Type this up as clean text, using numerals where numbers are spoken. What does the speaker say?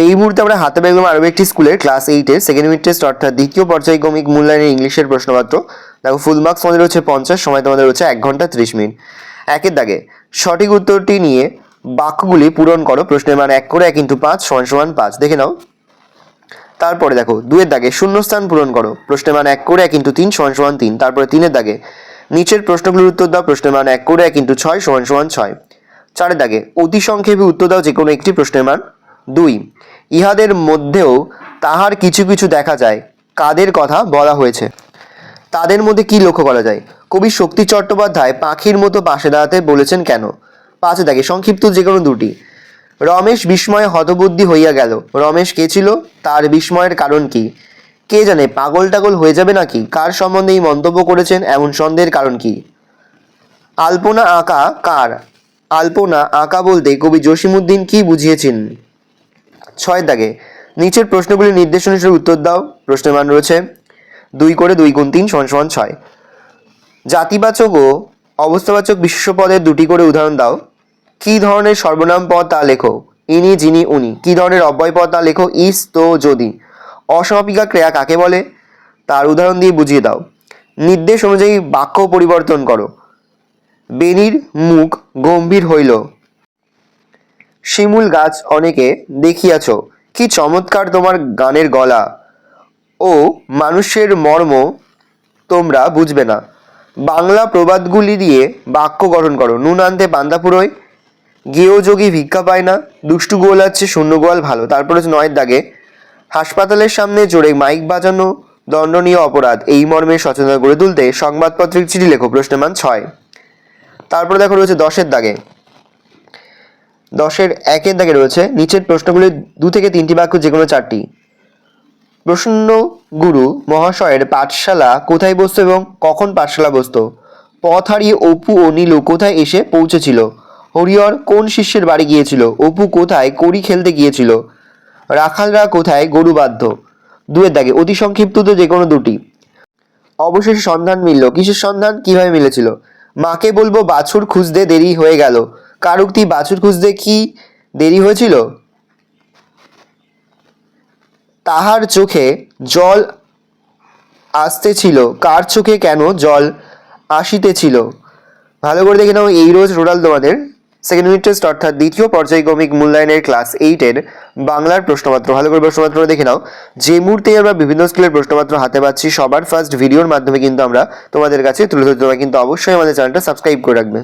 এই মুহূর্তে আমরা হাতে পেলাম আরও একটি স্কুলের ক্লাস 8-এর সেকেন্ড ইউনিট টেস্ট অর্থাৎ দ্বিতীয় পর্যায়ক্রমিক মূল্যায়নের ইংলিশের প্রশ্নপত্র। দেখো ফুল মার্কস আমাদের হচ্ছে 50, সময় তোমাদের হচ্ছে 1 ঘন্টা 30 মিনিট। একের দাগে সঠিক উত্তরটি নিয়ে বাক্যগুলি পূরণ করো। প্রশ্নের মান 1 করে 1 × 5 = 5, দেখে নাও। তারপরে দেখো 2-এর দাগে শূন্যস্থান পূরণ করো। প্রশ্নের মান 1 করে 1 × 3 = 3। তারপরে 3-এর দাগে নিচের প্রশ্নগুলির উত্তর দাও। প্রশ্নের মান 1 করে 1 × 6 = 6। 4-এর দাগে অতি সংক্ষেপে উত্তর দাও যে কোনো একটি প্রশ্নের মান 2। ইহাদের মধ্যেও তাহার কিছু কিছু দেখা যায়, কাদের কথা বলা হয়েছে? তাদের মধ্যে কি লক্ষ্য করা যায়? কবি শক্তি চট্টোপাধ্যায় পাখির মতো পাশে দাঁড়াতে বলেছেন কেন? 5-এর দাগে সংক্ষিপ্ত যে কোনো দুটি। রমেশ বিস্ময়ে হতবুদ্ধি হইয়া গেল। রমেশ কে ছিল? তার বিস্ময়ের কারণ কি? কে জানে পাগল টাগল হয়ে যাবে নাকি? কার সম্বন্ধে এই মন্তব্য করেছেন? এমন সন্দেহের কারণ কি? আলপনা আঁকা কার? আলপনা আঁকা বলতে কবি জসিমউদ্দিন কি বুঝিয়েছেন? 6-এর দাগে নিচের প্রশ্নগুলির নির্দেশ অনুসারে উত্তর দাও। প্রশ্নের মান রয়েছে 2 করে 2 × 3 = 6। জাতিবাচক ও অবস্থাবাচক বিশেষ্য পদের 2টি করে উদাহরণ দাও। কি ধরনের সর্বনাম পদ তা লেখো। ইনি, যিনি, উনি। কি ধরনের অব্যয় পদ তা লেখো। ইস, তো, যদি। অসমাপিকা ক্রিয়া কাকে বলে? তার উদাহরণ দিয়ে বুঝিয়ে দাও। নির্দেশ অনুযায়ী বাক্য পরিবর্তন করো। বেনির মুখ গম্ভীর হইল। শিমুল গাছ অনেকে দেখিয়াছ। কি চমৎকার তোমার গানের গলা। ও মানুষের মর্ম তোমরা বুঝবে না। বাংলা প্রবাদগুলি দিয়ে বাক্য গঠন করো। নুন আনতে পান্তা ফুরোয়, গেও যোগী ভিক্ষা পায় না, দুষ্টু গোয়াল আছে শূন্য গোয়াল ভালো। তারপর হচ্ছে 9-এর দাগে হাসপাতালের সামনে জোরে মাইক বাজানো দণ্ডনীয় অপরাধ, এই মর্মে সচেতনতা গড়ে তুলতে সংবাদপত্রের চিঠি লেখো। প্রশ্নের মান 6। তারপরে দেখো রয়েছে 10-এর দাগে 10-এর 1-এর দাগে রয়েছে নিচের প্রশ্নগুলি 2 থেকে 3টি বাক্য যে কোনো 4টি। প্রশ্ন গুরু মহাশয়ের পাঠশালা কোথায় বসত এবং কখন পাঠশালা বসত? পথ হারিয়ে অপু ও নীলু কোথায় এসে পৌঁছেছিল? হরিহর কোন শিষ্যের বাড়ি গিয়েছিল? অপু কোথায় কড়ি খেলতে গিয়েছিল? রাখালরা কোথায় গরু বাঁধত? 2-এর দাগে অতি সংক্ষিপ্ত যে কোনো দুটি। অবশেষে সন্ধান মিলল। কিসের সন্ধান? কিভাবে মিলেছিল? মাকে বলবো বাছুর খুঁজতে দেরি হয়ে গেল। কার উক্তি? বাছুর খুঁজতে কি দেরি হয়েছিল? তাহার চোখে জল আসতেছিল। কার চোখে কেন জল আসিতেছিল? ভালো করে দেখে নাও। এই রোজ টোটাল তোমাদের সেকেন্ড ইউনিট টেস্ট অর্থাৎ দ্বিতীয় পর্যায়ক্রমিক মূল্যায়নের ক্লাস 8-এর বাংলার প্রশ্নপত্র। ভালো করে প্রশ্নপত্র দেখে নাও। যে মুহূর্তে আমরা বিভিন্ন স্কুলের প্রশ্নপত্র হাতে পাচ্ছি সবার ফার্স্ট ভিডিওর মাধ্যমে কিন্তু আমরা তোমাদের কাছে তুলে ধরতে। তোমরা কিন্তু অবশ্যই আমাদের চ্যানেলটা সাবস্ক্রাইব করে রাখবে।